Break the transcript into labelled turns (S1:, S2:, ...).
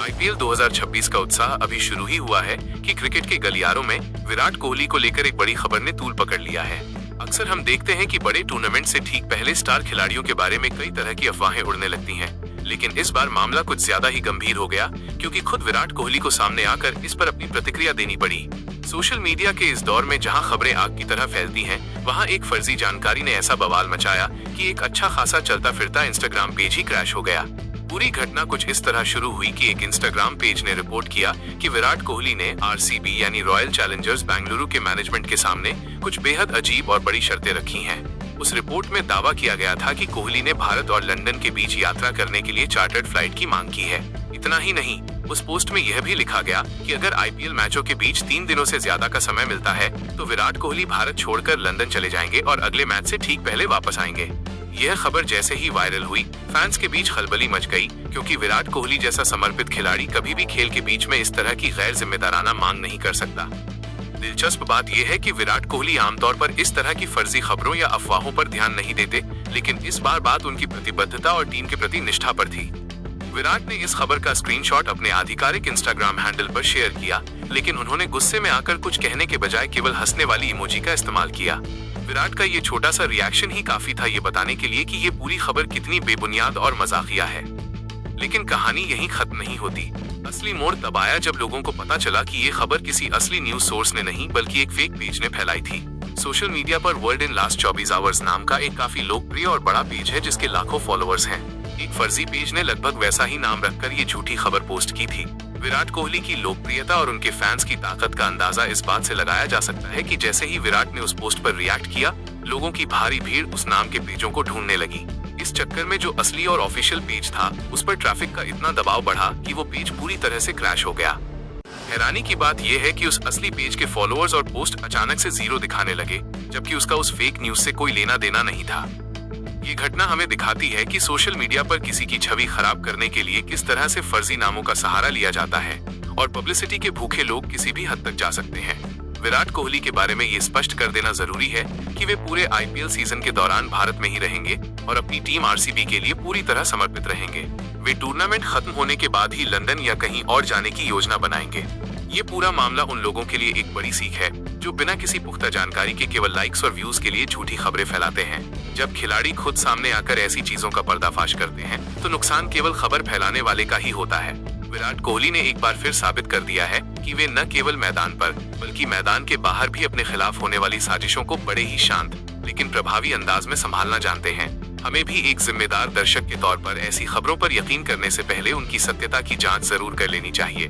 S1: IPL 2026 का उत्साह अभी शुरू ही हुआ है कि क्रिकेट के गलियारों में विराट कोहली को लेकर एक बड़ी खबर ने तूल पकड़ लिया है। अक्सर हम देखते हैं कि बड़े टूर्नामेंट से ठीक पहले स्टार खिलाड़ियों के बारे में कई तरह की अफवाहें उड़ने लगती हैं, लेकिन इस बार मामला कुछ ज्यादा ही गंभीर हो गया, क्योंकि खुद विराट कोहली को सामने आकर इस पर अपनी प्रतिक्रिया देनी पड़ी। सोशल मीडिया के इस दौर में जहां खबरें आग की तरह फैलती हैं, वहां एक फर्जी जानकारी ने ऐसा बवाल मचाया कि एक अच्छा खासा चलता फिरता इंस्टाग्राम पेज ही क्रैश हो गया। पूरी घटना कुछ इस तरह शुरू हुई कि एक इंस्टाग्राम पेज ने रिपोर्ट किया कि विराट कोहली ने आरसीबी यानी रॉयल चैलेंजर्स बेंगलुरु के मैनेजमेंट के सामने कुछ बेहद अजीब और बड़ी शर्तें रखी हैं। उस रिपोर्ट में दावा किया गया था कि कोहली ने भारत और लंदन के बीच यात्रा करने के लिए चार्टर्ड फ्लाइट की मांग की है। इतना ही नहीं, उस पोस्ट में यह भी लिखा गया कि अगर आईपीएल मैचों के बीच 3 दिनों से ज्यादा का समय मिलता है तो विराट कोहली भारत छोड़कर लंदन चले जाएंगे और अगले मैच से ठीक पहले वापस आएंगे। यह खबर जैसे ही वायरल हुई, फैंस के बीच खलबली मच गई, क्योंकि विराट कोहली जैसा समर्पित खिलाड़ी कभी भी खेल के बीच में इस तरह की गैर जिम्मेदाराना मांग नहीं कर सकता। दिलचस्प बात यह है कि विराट कोहली आमतौर पर इस तरह की फर्जी खबरों या अफवाहों पर ध्यान नहीं देते, लेकिन इस बार बात उनकी प्रतिबद्धता और टीम के प्रति निष्ठा पर थी। विराट ने इस खबर का स्क्रीनशॉट अपने आधिकारिक इंस्टाग्राम हैंडल पर शेयर किया, लेकिन उन्होंने गुस्से में आकर कुछ कहने के बजाय केवल हंसने वाली इमोजी का इस्तेमाल किया। विराट का ये छोटा सा रिएक्शन ही काफी था ये बताने के लिए कि ये पूरी खबर कितनी बेबुनियाद और मजाकिया है। लेकिन कहानी यहीं खत्म नहीं होती। असली मोड़ तब आया जब लोगों को पता चला कि ये खबर किसी असली न्यूज सोर्स ने नहीं बल्कि एक फेक पेज ने फैलाई थी। सोशल मीडिया पर वर्ल्ड इन लास्ट 24 आवर्स नाम का एक काफी लोकप्रिय और बड़ा पेज है, जिसके लाखों फॉलोअर्स हैं। एक फर्जी पेज ने लगभग वैसा ही नाम रखकर ये झूठी खबर पोस्ट की थी। विराट कोहली की लोकप्रियता और उनके फैंस की ताकत का अंदाजा इस बात से लगाया जा सकता है कि जैसे ही विराट ने उस पोस्ट पर रिएक्ट किया, लोगों की भारी भीड़ उस नाम के पेजों को ढूंढने लगी। इस चक्कर में जो असली और ऑफिशियल पेज था, उस पर ट्रैफिक का इतना दबाव बढ़ा कि वो पेज पूरी तरह से क्रैश हो गया। हैरानी की बात यह है कि उस असली पेज के फॉलोअर्स और पोस्ट अचानक से 0 दिखाने लगे, जबकि उसका उस फेक न्यूज से कोई लेना देना नहीं था। ये घटना हमें दिखाती है कि सोशल मीडिया पर किसी की छवि खराब करने के लिए किस तरह से फर्जी नामों का सहारा लिया जाता है, और पब्लिसिटी के भूखे लोग किसी भी हद तक जा सकते हैं। विराट कोहली के बारे में ये स्पष्ट कर देना जरूरी है कि वे पूरे आईपीएल सीजन के दौरान भारत में ही रहेंगे और अपनी टीम आरसीबी के लिए पूरी तरह समर्पित रहेंगे। वे टूर्नामेंट खत्म होने के बाद ही लंदन या कहीं और जाने की योजना बनाएंगे। ये पूरा मामला उन लोगों के लिए एक बड़ी सीख है जो बिना किसी पुख्ता जानकारी के केवल लाइक्स और व्यूज के लिए झूठी खबरें फैलाते हैं। जब खिलाड़ी खुद सामने आकर ऐसी चीजों का पर्दाफाश करते हैं, तो नुकसान केवल खबर फैलाने वाले का ही होता है। विराट कोहली ने एक बार फिर साबित कर दिया है कि वे न केवल मैदान पर बल्कि मैदान के बाहर भी अपने खिलाफ होने वाली साजिशों को बड़े ही शांत लेकिन प्रभावी अंदाज में संभालना जानते हैं। हमें भी एक जिम्मेदार दर्शक के तौर पर ऐसी खबरों पर यकीन करने से पहले उनकी सत्यता की जांच जरूर कर लेनी चाहिए।